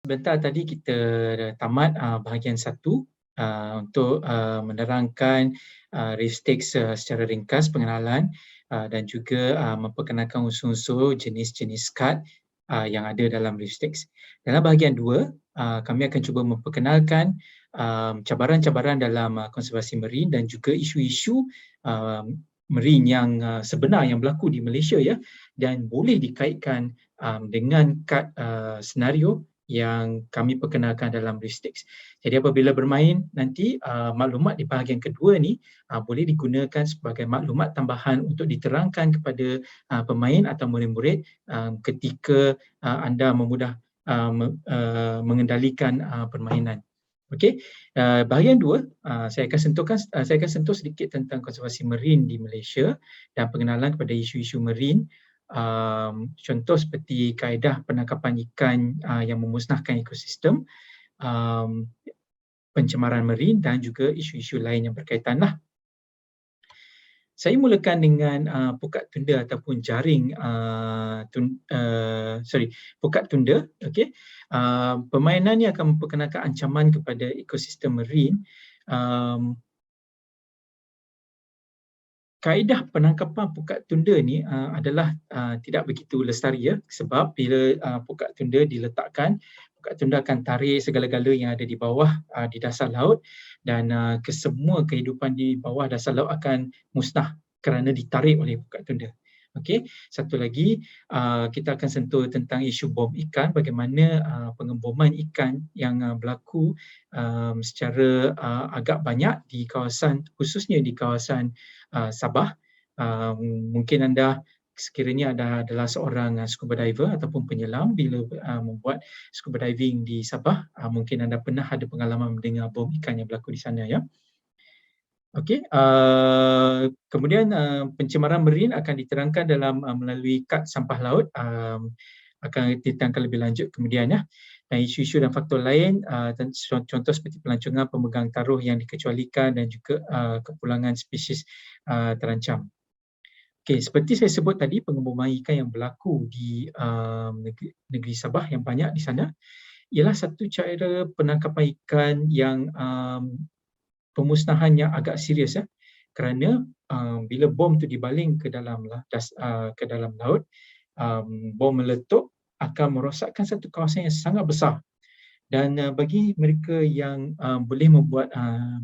Sebentar tadi kita dah tamat bahagian satu untuk menerangkan reef stakes secara ringkas pengenalan dan juga memperkenalkan unsur-unsur jenis-jenis kad yang ada dalam reef stakes. Dalam bahagian dua, kami akan cuba memperkenalkan cabaran-cabaran dalam konservasi marine dan juga isu-isu marine yang sebenar yang berlaku di Malaysia ya, dan boleh dikaitkan dengan kad senario yang kami perkenalkan dalam reef stakes. Jadi apabila bermain nanti maklumat di bahagian kedua ni boleh digunakan sebagai maklumat tambahan untuk diterangkan kepada pemain atau murid-murid ketika anda mengendalikan permainan. Okey, bahagian dua saya akan sentuh sedikit tentang konservasi marine di Malaysia dan pengenalan kepada isu-isu marine. Contoh seperti kaedah penangkapan ikan yang memusnahkan ekosistem, pencemaran marine dan juga isu-isu lain yang berkaitan lah. Saya mulakan dengan pukat tunda ataupun jaring pukat tunda. Okey, permainan ini akan memperkenalkan ancaman kepada ekosistem marine. Kaedah penangkapan pukat tunda ni adalah tidak begitu lestari ya, sebab bila pukat tunda diletakkan, pukat tunda akan tarik segala-gala yang ada di bawah di dasar laut dan kesemua kehidupan di bawah dasar laut akan musnah kerana ditarik oleh pukat tunda. Okey, satu lagi kita akan sentuh tentang isu bom ikan, bagaimana pengeboman ikan yang berlaku secara agak banyak di kawasan, khususnya di kawasan Sabah. Mungkin anda sekiranya anda adalah seorang scuba diver ataupun penyelam, bila membuat scuba diving di Sabah, mungkin anda pernah ada pengalaman mendengar bom ikan yang berlaku di sana ya. Okey, kemudian pencemaran marine akan diterangkan dalam melalui kad sampah laut, akan diterangkan lebih lanjut kemudian ya. Dan isu-isu dan faktor lain, contoh seperti pelancongan pemegang taruh yang dikecualikan dan juga kepulangan spesies terancam. Okey, seperti saya sebut tadi, pengeboman ikan yang berlaku di negeri Sabah yang banyak di sana ialah satu cara penangkapan ikan yang pemusnahan yang agak serius ya, kerana bila bom tu dibaling ke dalam laut, bom meletup akan merosakkan satu kawasan yang sangat besar. Dan bagi mereka yang boleh membuat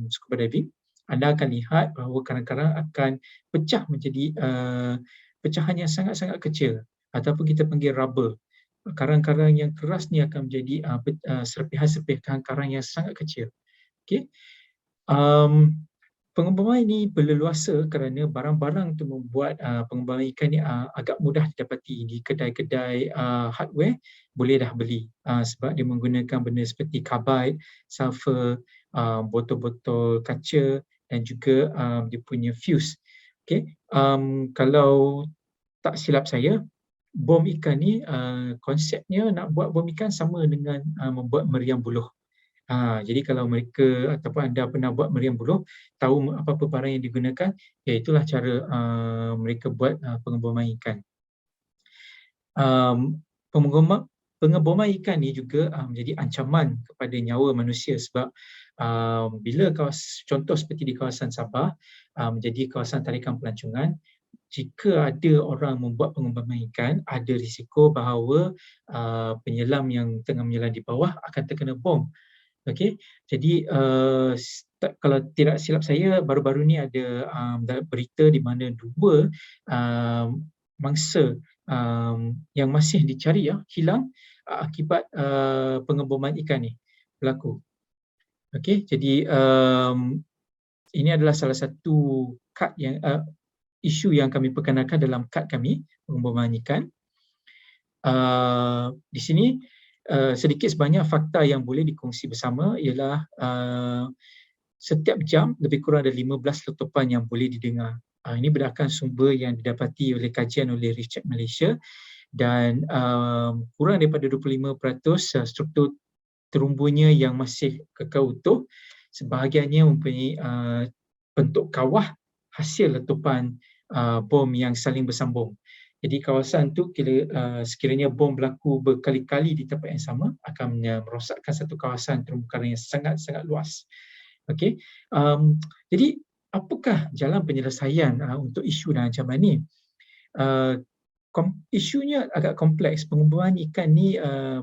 scuba diving, anda akan lihat bahawa karang-karang akan pecah menjadi pecahan yang sangat-sangat kecil ataupun kita panggil rubber. Karang-karang yang keras ni akan menjadi serpihan-serpihan karang yang sangat kecil. Okey. Pengeboman ini berleluasa kerana barang-barang untuk membuat pengeboman ikan ini agak mudah didapati di kedai-kedai hardware, boleh dah beli sebab dia menggunakan benda seperti carbide, sulfur, botol-botol kaca dan juga dia punya fuse. Okay. Kalau tak silap saya, bom ikan ni konsepnya nak buat bom ikan sama dengan membuat meriam buluh. Jadi kalau mereka ataupun anda pernah buat meriam buluh, tahu apa-apa barang yang digunakan, itulah cara mereka buat pengeboman ikan. Pengeboman ikan ni juga menjadi ancaman kepada nyawa manusia sebab bila contoh seperti di kawasan Sabah menjadi kawasan tarikan pelancongan, jika ada orang membuat pengeboman ikan, ada risiko bahawa penyelam yang tengah menyelam di bawah akan terkena bom. Okey, jadi kalau tidak silap saya, baru-baru ni ada berita di mana dua mangsa yang masih dicari hilang akibat pengeboman ikan ni berlaku. Okey, jadi ini adalah salah satu kad yang isu yang kami perkenalkan dalam kad kami, pengeboman ikan. Di sini sedikit sebanyak fakta yang boleh dikongsi bersama ialah setiap jam lebih kurang ada 15 letupan yang boleh didengar. Ini berdasarkan sumber yang didapati oleh kajian oleh Reef Check Malaysia dan kurang daripada 25% struktur terumbunya yang masih kekal utuh, sebahagiannya mempunyai bentuk kawah hasil letupan bom yang saling bersambung. Jadi kawasan tu sekiranya bom berlaku berkali-kali di tempat yang sama akan merosakkan satu kawasan terumbu karang yang sangat-sangat luas. Okey, jadi apakah jalan penyelesaian untuk isu dan ancaman ni? Uh, Isunya agak kompleks. Pengumpulan ikan ni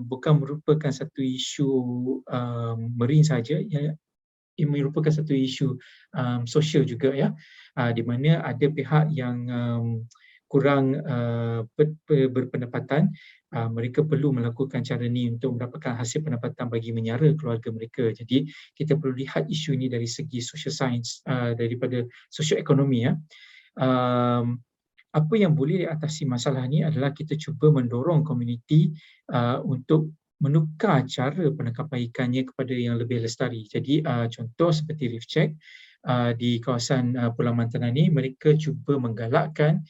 bukan merupakan satu isu marine saja, ia merupakan satu isu sosial juga, ya, di mana ada pihak yang kurang berpendapatan, mereka perlu melakukan cara ni untuk mendapatkan hasil pendapatan bagi menyara keluarga mereka. Jadi kita perlu lihat isu ini dari segi social science, daripada sosioekonomi, ya. Um, Apa yang boleh diatasi masalah ni adalah kita cuba mendorong komuniti untuk menukar cara penangkapan ikannya kepada yang lebih lestari. Jadi contoh seperti Reef Check di kawasan Pulau Mantanan ni, mereka cuba menggalakkan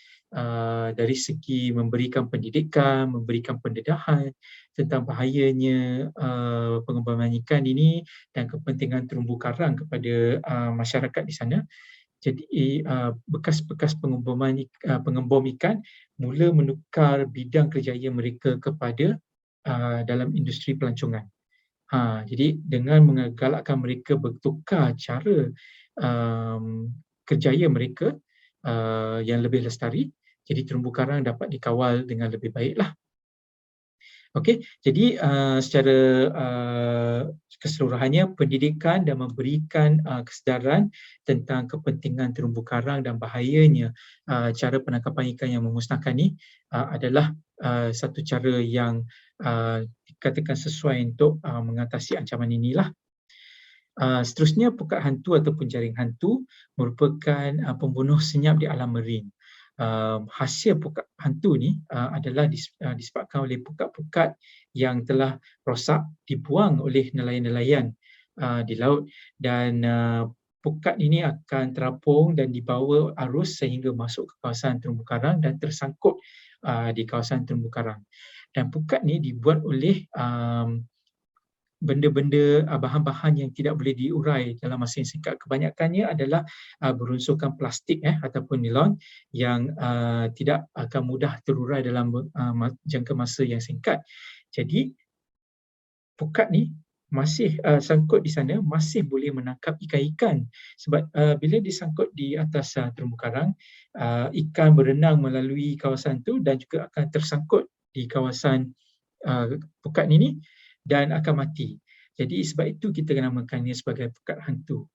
dari segi memberikan pendidikan, memberikan pendedahan tentang bahayanya pengembangan ikan ini dan kepentingan terumbu karang kepada masyarakat di sana. Jadi bekas-bekas pengembom ikan mula menukar bidang kerjaya mereka kepada dalam industri pelancongan. Jadi dengan menggalakkan mereka bertukar cara kerjaya mereka yang lebih lestari, jadi terumbu karang dapat dikawal dengan lebih baiklah. Okey, jadi secara keseluruhannya pendidikan dan memberikan kesedaran tentang kepentingan terumbu karang dan bahayanya cara penangkapan ikan yang memusnahkan ni adalah satu cara yang dikatakan sesuai untuk mengatasi ancaman inilah. Seterusnya, pukat hantu ataupun jaring hantu merupakan pembunuh senyap di alam marin. Hasil pukat hantu ni adalah disebabkan oleh pukat-pukat yang telah rosak dibuang oleh nelayan-nelayan di laut, dan pukat ini akan terapung dan dibawa arus sehingga masuk ke kawasan terumbu karang dan tersangkut di kawasan terumbu karang. Dan pukat ni dibuat oleh benda-benda, bahan-bahan yang tidak boleh diurai dalam masa yang singkat. Kebanyakannya adalah berunsurkan plastik ataupun nilon yang tidak akan mudah terurai dalam jangka masa yang singkat. Jadi pukat ni masih sangkut di sana, masih boleh menangkap ikan-ikan, sebab bila disangkut di atas terumbu karang, ikan berenang melalui kawasan tu dan juga akan tersangkut di kawasan pukat ini dan akan mati. Jadi sebab itu kita namakannya sebagai pukat hantu.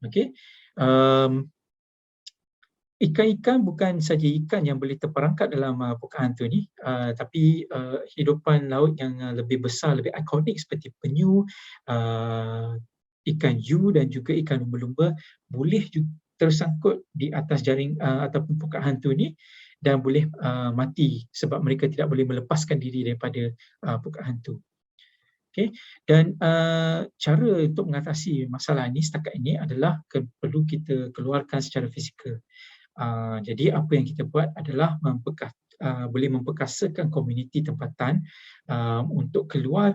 Okey. Ikan-ikan bukan saja ikan yang boleh terperangkap dalam pukat hantu ni, tapi hidupan laut yang lebih besar, lebih ikonik seperti penyu, ikan hiu dan juga ikan lumba-lumba boleh tersangkut di atas jaring ataupun pukat hantu ni dan boleh mati sebab mereka tidak boleh melepaskan diri daripada pukat hantu. Okay. Dan cara untuk mengatasi masalah ini setakat ini adalah perlu kita keluarkan secara fizikal. Jadi apa yang kita buat adalah boleh memperkasakan komuniti tempatan untuk keluar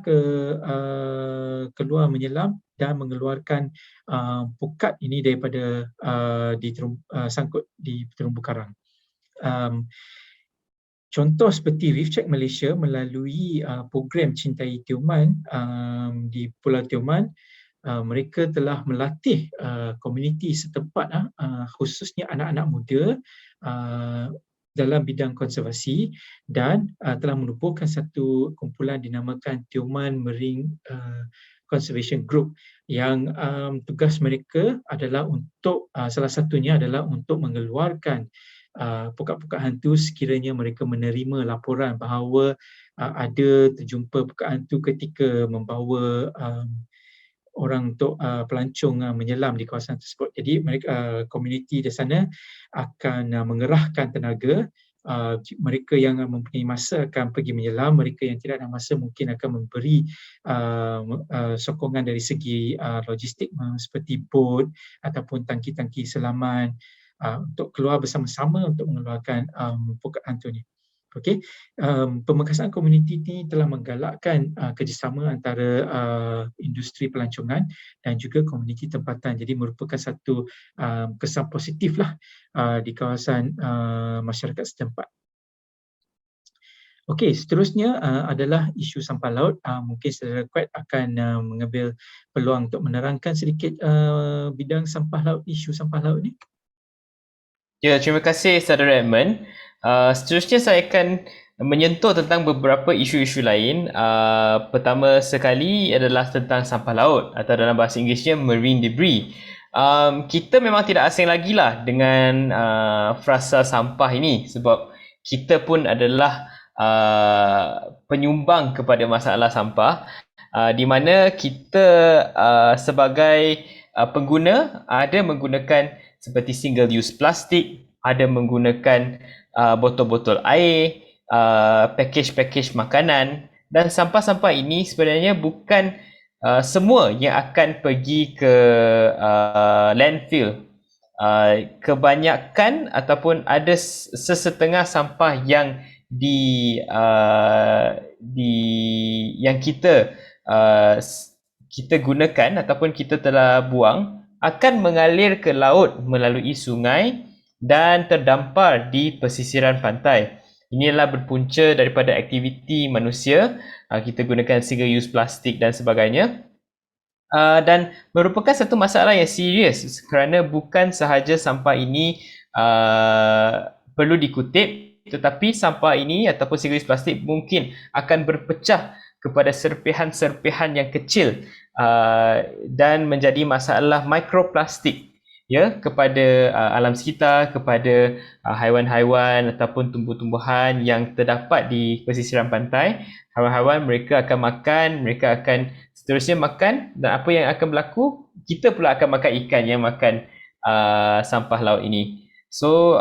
menyelam dan mengeluarkan pukat ini daripada sangkut di terumbu karang. Contoh seperti Reef Check Malaysia melalui program Cintai Tioman di Pulau Tioman, mereka telah melatih komuniti setempat, khususnya anak-anak muda dalam bidang konservasi, dan telah menubuhkan satu kumpulan dinamakan Tioman Marine Conservation Group yang tugas mereka adalah untuk salah satunya adalah untuk mengeluarkan pukat-pukat hantu sekiranya mereka menerima laporan bahawa ada terjumpa pukat hantu ketika membawa orang untuk pelancong menyelam di kawasan tersebut. Jadi mereka komuniti di sana akan mengerahkan tenaga. Mereka yang mempunyai masa akan pergi menyelam, mereka yang tidak ada masa mungkin akan memberi sokongan dari segi logistik seperti bot ataupun tangki-tangki selaman untuk keluar bersama-sama untuk mengeluarkan pukat hantu ni. Okey, pemekasan komuniti ini telah menggalakkan kerjasama antara industri pelancongan dan juga komuniti tempatan. Jadi merupakan satu kesan positiflah di kawasan masyarakat setempat. Okey, seterusnya adalah isu sampah laut. Mungkin Saudara Kuat akan mengambil peluang untuk menerangkan sedikit bidang sampah laut, isu sampah laut ni. Ya, terima kasih saudara Edmund. Seterusnya saya akan menyentuh tentang beberapa isu-isu lain. Pertama sekali adalah tentang sampah laut atau dalam bahasa Inggerisnya marine debris. Kita memang tidak asing lagi lah dengan frasa sampah ini sebab kita pun adalah penyumbang kepada masalah sampah, di mana kita sebagai pengguna ada menggunakan seperti single use plastik, ada menggunakan botol-botol air, package-package makanan, dan sampah-sampah ini sebenarnya bukan semua yang akan pergi ke landfill. Kebanyakan ataupun ada sesetengah sampah yang yang kita gunakan ataupun kita telah buang akan mengalir ke laut melalui sungai dan terdampar di pesisiran pantai. Inilah berpunca daripada aktiviti manusia. Kita gunakan single use plastik dan sebagainya. Dan merupakan satu masalah yang serius kerana bukan sahaja sampah ini perlu dikutip, tetapi sampah ini ataupun single use plastik mungkin akan berpecah kepada serpihan-serpihan yang kecil dan menjadi masalah mikroplastik, ya, kepada alam sekitar, kepada haiwan-haiwan ataupun tumbuh-tumbuhan yang terdapat di pesisiran pantai. Haiwan-haiwan mereka akan makan, mereka akan seterusnya makan, dan apa yang akan berlaku, kita pula akan makan ikan yang makan sampah laut ini. So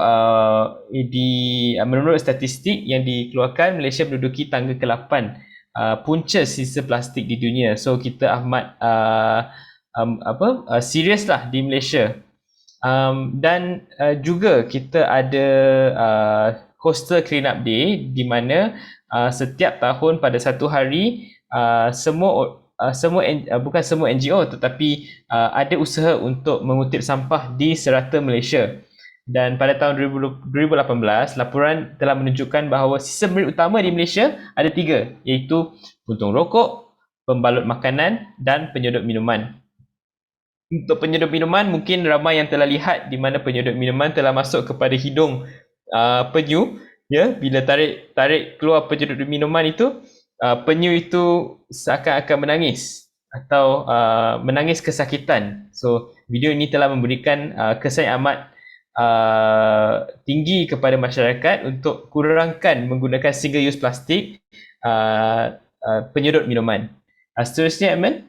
menurut statistik yang dikeluarkan, Malaysia menduduki tangga ke-8 punca sisa plastik di dunia. So kita amat serius lah di Malaysia. Dan juga kita ada Coastal Cleanup Day, di mana setiap tahun pada satu hari bukan semua NGO tetapi ada usaha untuk mengutip sampah di serata Malaysia. Dan pada tahun 2018, laporan telah menunjukkan bahawa sisa merit utama di Malaysia ada 3, iaitu puntung rokok, pembalut makanan dan penyedut minuman. Untuk penyedut minuman, mungkin ramai yang telah lihat di mana penyedut minuman telah masuk kepada hidung penyu, ya. Bila tarik keluar penyedut minuman itu, penyu itu seakan-akan menangis atau menangis kesakitan. So video ini telah memberikan kesan amat tinggi kepada masyarakat untuk kurangkan menggunakan single use plastik penyedut minuman. Seterusnya, Edmund.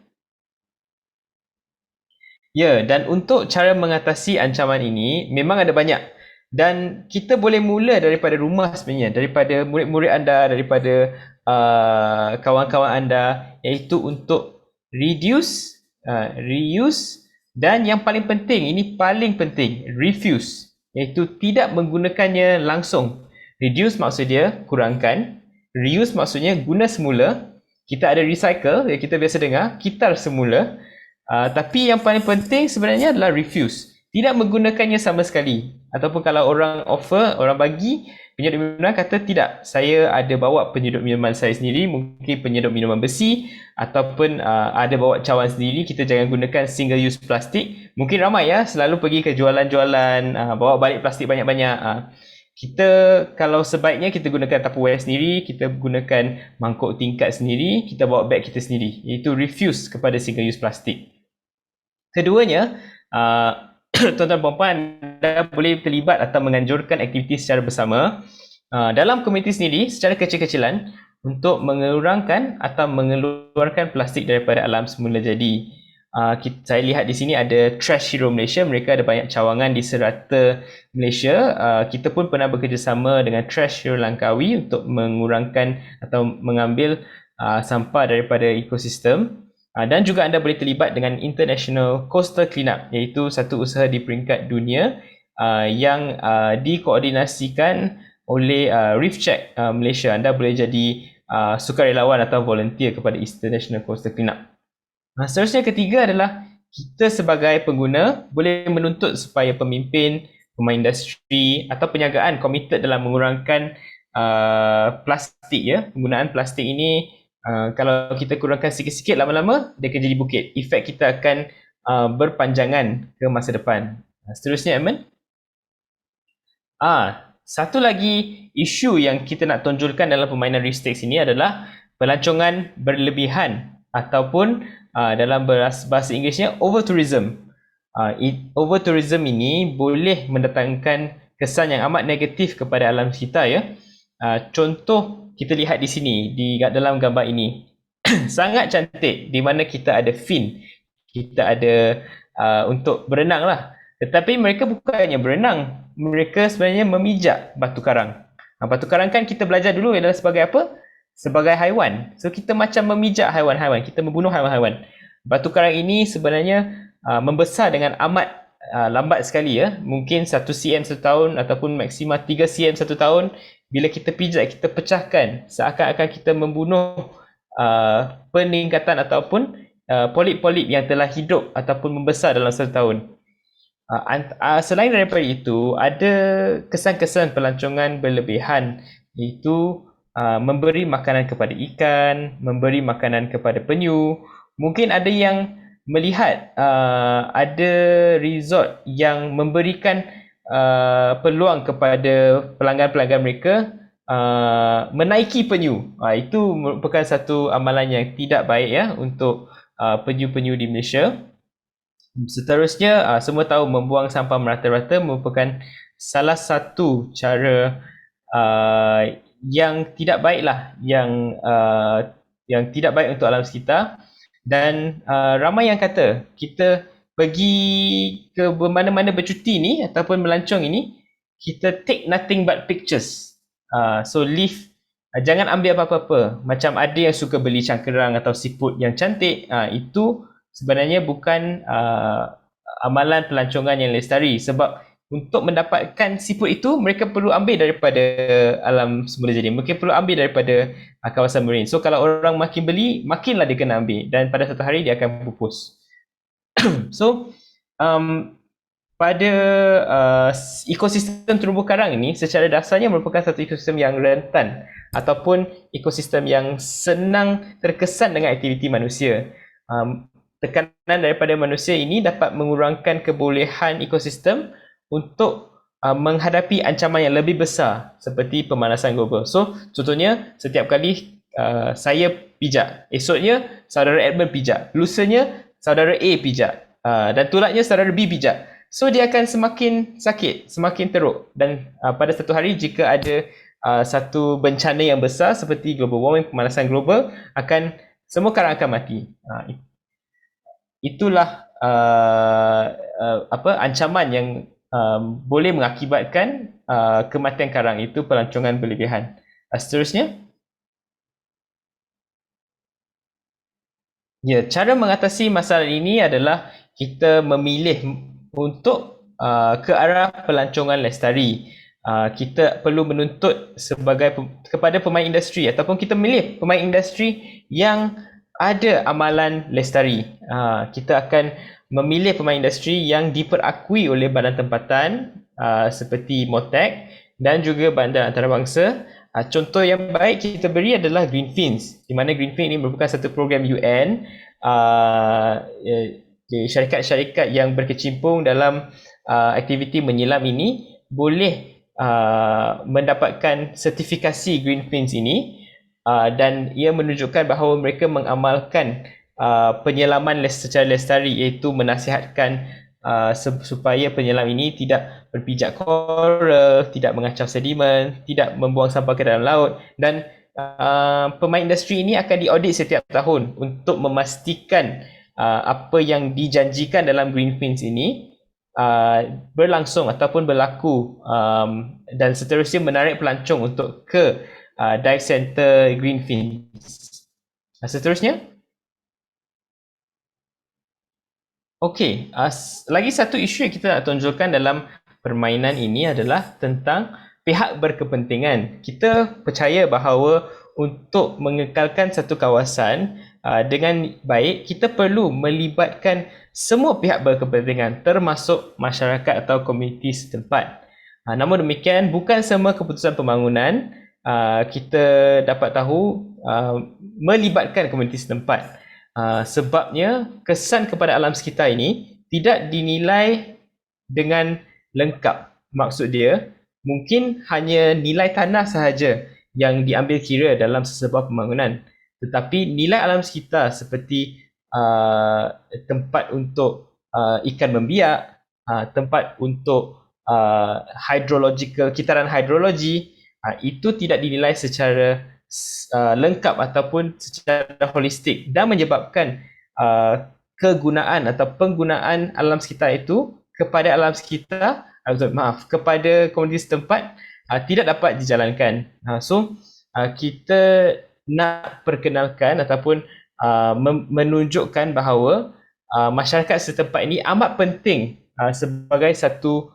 Ya, dan untuk cara mengatasi ancaman ini memang ada banyak, dan kita boleh mula daripada rumah sebenarnya, daripada murid-murid anda, daripada kawan-kawan anda, iaitu untuk reduce, reuse, dan yang paling penting, ini paling penting, refuse, iaitu tidak menggunakannya langsung. Reduce maksudnya kurangkan, reuse maksudnya guna semula. Kita ada recycle yang kita biasa dengar, kitar semula. Tapi yang paling penting sebenarnya adalah refuse, tidak menggunakannya sama sekali. Ataupun kalau orang offer, orang bagi penyedut minuman, kata tidak, saya ada bawa penyedut minuman saya sendiri, mungkin penyedut minuman besi, ataupun ada bawa cawan sendiri, kita jangan gunakan single use plastik. Mungkin ramai ya selalu pergi ke jualan-jualan, bawa balik plastik banyak-banyak. Kita kalau sebaiknya kita gunakan Tupperware sendiri, kita gunakan mangkuk tingkat sendiri, kita bawa beg kita sendiri, iaitu refuse kepada single use plastik. Keduanya, tuan-tuan puan-puan, anda boleh terlibat atau menganjurkan aktiviti secara bersama dalam komuniti sendiri secara kecil-kecilan untuk mengurangkan atau mengeluarkan plastik daripada alam semula jadi. Saya lihat di sini ada Trash Hero Malaysia, mereka ada banyak cawangan di serata Malaysia. Kita pun pernah bekerjasama dengan Trash Hero Langkawi untuk mengurangkan atau mengambil sampah daripada ekosistem. Dan juga anda boleh terlibat dengan International Coastal Cleanup, iaitu satu usaha di peringkat dunia yang dikoordinasikan oleh Reef Check Malaysia. Anda boleh jadi sukarelawan atau volunteer kepada International Coastal Cleanup. Seterusnya, ketiga adalah kita sebagai pengguna boleh menuntut supaya pemimpin, pemain industri atau perniagaan komited dalam mengurangkan plastik ya. Penggunaan plastik ini kalau kita kurangkan sikit-sikit, lama-lama dia akan jadi bukit. Efek kita akan berpanjangan ke masa depan. Seterusnya, Edmund. Satu lagi isu yang kita nak tonjolkan dalam permainan Risk-Takes ini adalah pelancongan berlebihan ataupun dalam bahasa Inggerisnya over-tourism. Over-tourism ini boleh mendatangkan kesan yang amat negatif kepada alam sekitar ya. Contoh kita lihat di sini di dalam gambar ini. Sangat cantik di mana kita ada fin. Kita ada untuk berenang lah. Tetapi mereka bukannya berenang. Mereka sebenarnya memijak batu karang. Batu karang kan kita belajar dulu adalah sebagai apa? Sebagai haiwan. So kita macam memijak haiwan-haiwan. Kita membunuh haiwan-haiwan. Batu karang ini sebenarnya membesar dengan amat lambat sekali ya. Mungkin 1 cm satu tahun ataupun maksimal 3 cm satu tahun. Bila kita pijak, kita pecahkan. Seakan-akan kita membunuh peningkatan ataupun polip-polip yang telah hidup ataupun membesar dalam satu tahun. Selain daripada itu, ada kesan-kesan pelancongan berlebihan, iaitu memberi makanan kepada ikan, memberi makanan kepada penyu. Mungkin ada yang melihat ada resort yang memberikan peluang kepada pelanggan-pelanggan mereka menaiki penyu. Itu merupakan satu amalan yang tidak baik ya untuk penyu-penyu di Malaysia. Seterusnya, semua tahu membuang sampah merata-rata merupakan salah satu cara yang tidak baiklah, yang tidak baik untuk alam sekitar. Dan ramai yang kata kita pergi ke mana-mana bercuti ni ataupun melancong ini, kita take nothing but pictures. So leave, jangan ambil apa-apa. Macam ada yang suka beli cangkerang atau siput yang cantik, itu sebenarnya bukan amalan pelancongan yang lestari. Sebab untuk mendapatkan siput itu, mereka perlu ambil daripada alam semula jadi. Mereka perlu ambil daripada kawasan marine. So kalau orang makin beli, makinlah dia kena ambil. Dan pada satu hari dia akan pupus. So pada ekosistem terumbu karang ini secara dasarnya merupakan satu ekosistem yang rentan ataupun ekosistem yang senang terkesan dengan aktiviti manusia. Tekanan daripada manusia ini dapat mengurangkan kebolehan ekosistem untuk menghadapi ancaman yang lebih besar seperti pemanasan global. So contohnya, setiap kali saya pijak, esoknya saudara Edmund pijak, lusanya saudara A pijak, dan tulatnya saudara B pijak. So dia akan semakin sakit, semakin teruk. Dan pada satu hari jika ada satu bencana yang besar seperti global warming, pemanasan global, semua karang akan mati. Itulah ancaman yang boleh mengakibatkan kematian karang, itu pelancongan berlebihan. Seterusnya, ya, cara mengatasi masalah ini adalah kita memilih untuk ke arah pelancongan lestari. Kita perlu menuntut kepada pemain industri ataupun kita memilih pemain industri yang ada amalan lestari. Kita akan memilih pemain industri yang diperakui oleh badan tempatan seperti MOTAC dan juga badan antarabangsa. Contoh yang baik kita beri adalah Greenfins, di mana Greenfins ini merupakan satu program UN, syarikat-syarikat yang berkecimpung dalam aktiviti menyelam ini boleh mendapatkan sertifikasi Greenfins ini, dan ia menunjukkan bahawa mereka mengamalkan penyelaman secara lestari, iaitu menasihatkan supaya penyelam ini tidak berpijak koral, tidak mengacau sedimen, tidak membuang sampah ke dalam laut. Dan pemain industri ini akan diaudit setiap tahun untuk memastikan apa yang dijanjikan dalam Greenfins ini berlangsung ataupun berlaku, dan seterusnya menarik pelancong untuk ke dive center Greenfins. Seterusnya, okey, lagi satu isu yang kita nak tonjolkan dalam permainan ini adalah tentang pihak berkepentingan. Kita percaya bahawa untuk mengekalkan satu kawasan dengan baik, kita perlu melibatkan semua pihak berkepentingan, termasuk masyarakat atau komuniti setempat. Namun demikian, bukan semua keputusan pembangunan kita dapat tahu melibatkan komuniti setempat. Sebabnya kesan kepada alam sekitar ini tidak dinilai dengan lengkap. Maksud dia, mungkin hanya nilai tanah sahaja yang diambil kira dalam sesebuah pembangunan. Tetapi nilai alam sekitar seperti tempat untuk ikan membiak, tempat untuk hydrological, kitaran hidrologi, itu tidak dinilai secara lengkap ataupun secara holistik dan menyebabkan kegunaan atau penggunaan alam sekitar itu kepada alam sekitar, kepada komuniti setempat tidak dapat dijalankan. So kita nak perkenalkan ataupun menunjukkan bahawa masyarakat setempat ini amat penting sebagai satu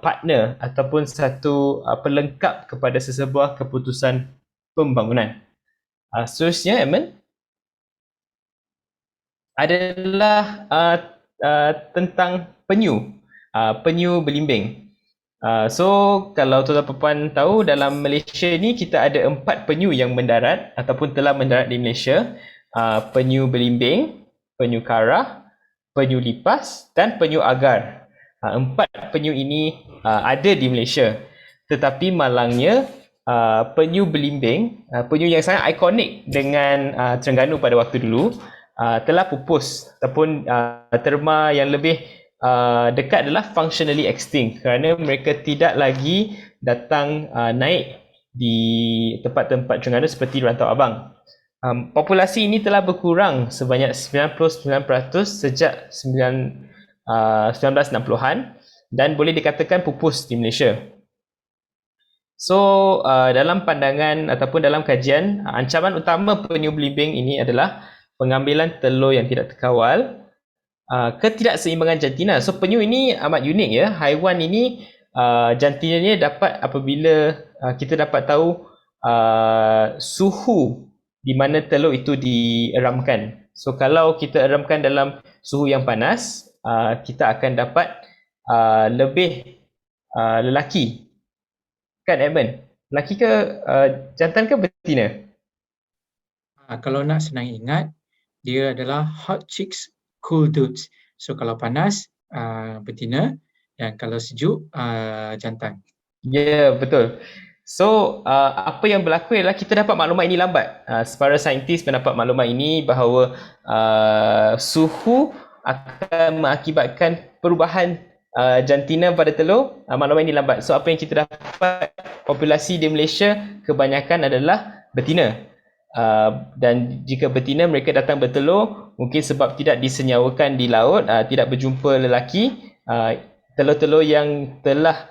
partner ataupun satu pelengkap kepada sesebuah keputusan pembangunan. Seterusnya, Edmund, adalah tentang penyu, penyu belimbing. So kalau tuan-tuan puan tahu, dalam Malaysia ni kita ada 4 penyu yang mendarat ataupun telah mendarat di Malaysia. Penyu belimbing, penyu karah, penyu lipas dan penyu agar. 4 penyu ini ada di Malaysia. Tetapi malangnya penyu belimbing, penyu yang sangat ikonik dengan Terengganu pada waktu dulu, telah pupus ataupun terma yang lebih dekat adalah functionally extinct kerana mereka tidak lagi datang naik di tempat-tempat Terengganu seperti Rantau Abang. Populasi ini telah berkurang sebanyak 99% sejak 1960-an dan boleh dikatakan pupus di Malaysia. So dalam pandangan ataupun dalam kajian, ancaman utama penyu belimbing ini adalah pengambilan telur yang tidak terkawal, ketidakseimbangan jantina. So penyu ini amat unik ya. Haiwan ini jantinanya dapat apabila kita dapat tahu suhu di mana telur itu dieramkan. So kalau kita eramkan dalam suhu yang panas, kita akan dapat lebih lelaki. Kan, Edmund? Lelaki ke jantan ke betina? Kalau nak senang ingat, dia adalah hot chicks, cool dudes. So kalau panas, betina, dan kalau sejuk, jantan. Ya, betul. So, apa yang berlaku ialah kita dapat maklumat ini lambat. Para saintis mendapat maklumat ini bahawa suhu akan mengakibatkan perubahan jantina pada telur. Maklumat ini lambat. So, apa yang kita dapat, populasi di Malaysia kebanyakan adalah betina. Dan jika betina mereka datang bertelur, mungkin sebab tidak disenyawakan di laut, tidak berjumpa lelaki, telur-telur yang telah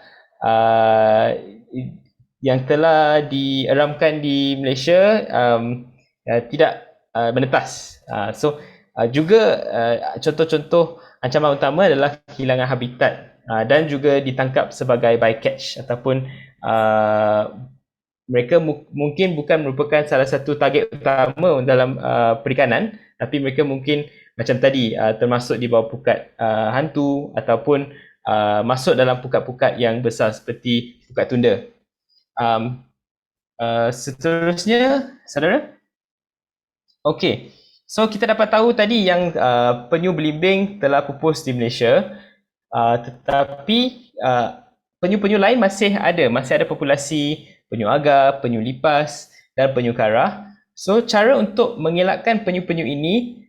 dieramkan di Malaysia tidak menetas. So juga contoh-contoh ancaman utama adalah kehilangan habitat dan juga ditangkap sebagai bycatch ataupun mereka mungkin bukan merupakan salah satu target utama dalam perikanan, tapi mereka mungkin macam tadi termasuk di bawah pukat hantu ataupun masuk dalam pukat-pukat yang besar seperti pukat tunda. Seterusnya, saudara? Okey. So kita dapat tahu tadi yang penyu belimbing telah pupus di Malaysia, tetapi penyu-penyu lain masih ada populasi penyu agar, penyu lipas dan penyu karah. So cara untuk mengelakkan penyu-penyu ini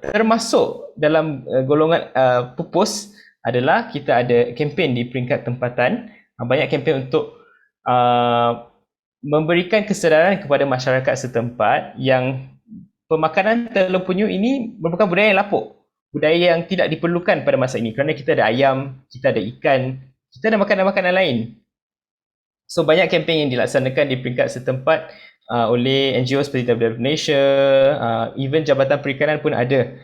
termasuk dalam golongan pupus adalah kita ada kempen di peringkat tempatan. Banyak kempen untuk memberikan kesedaran kepada masyarakat setempat yang pemakanan telur penyu ini merupakan budaya yang lapuk, budaya yang tidak diperlukan pada masa ini kerana kita ada ayam, kita ada ikan, kita ada makanan-makanan lain. So banyak kempen yang dilaksanakan di peringkat setempat oleh NGO seperti WWF Malaysia, even Jabatan Perikanan pun ada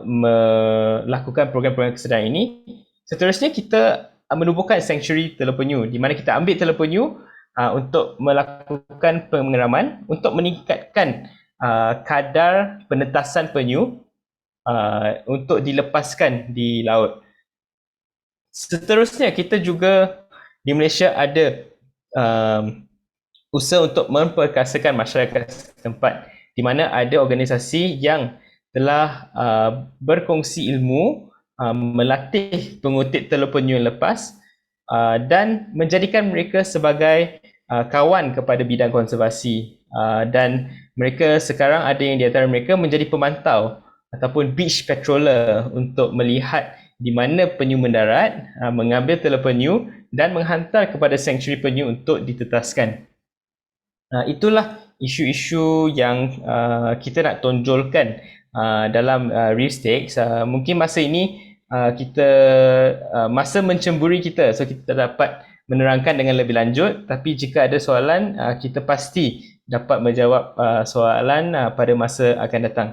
melakukan program-program kesedaran ini. Seterusnya kita menubuhkan sanctuary telur penyu di mana kita ambil telur penyu untuk melakukan pengeraman untuk meningkatkan kadar penetasan penyu untuk dilepaskan di laut. Seterusnya kita juga di Malaysia ada usaha untuk memperkasakan masyarakat setempat, di mana ada organisasi yang telah berkongsi ilmu, melatih pengutip telepenyu yang lepas, dan menjadikan mereka sebagai kawan kepada bidang konservasi, dan mereka sekarang ada yang di antara mereka menjadi pemantau ataupun beach patroller untuk melihat di mana penyu mendarat, mengambil telepenyu dan menghantar kepada sanctuary penyu untuk ditetaskan. Itulah isu-isu yang kita nak tonjolkan dalam Reef Stakes. Mungkin masa ini kita masa mencemburi kita, so kita dapat menerangkan dengan lebih lanjut. Tapi jika ada soalan, kita pasti dapat menjawab soalan pada masa akan datang.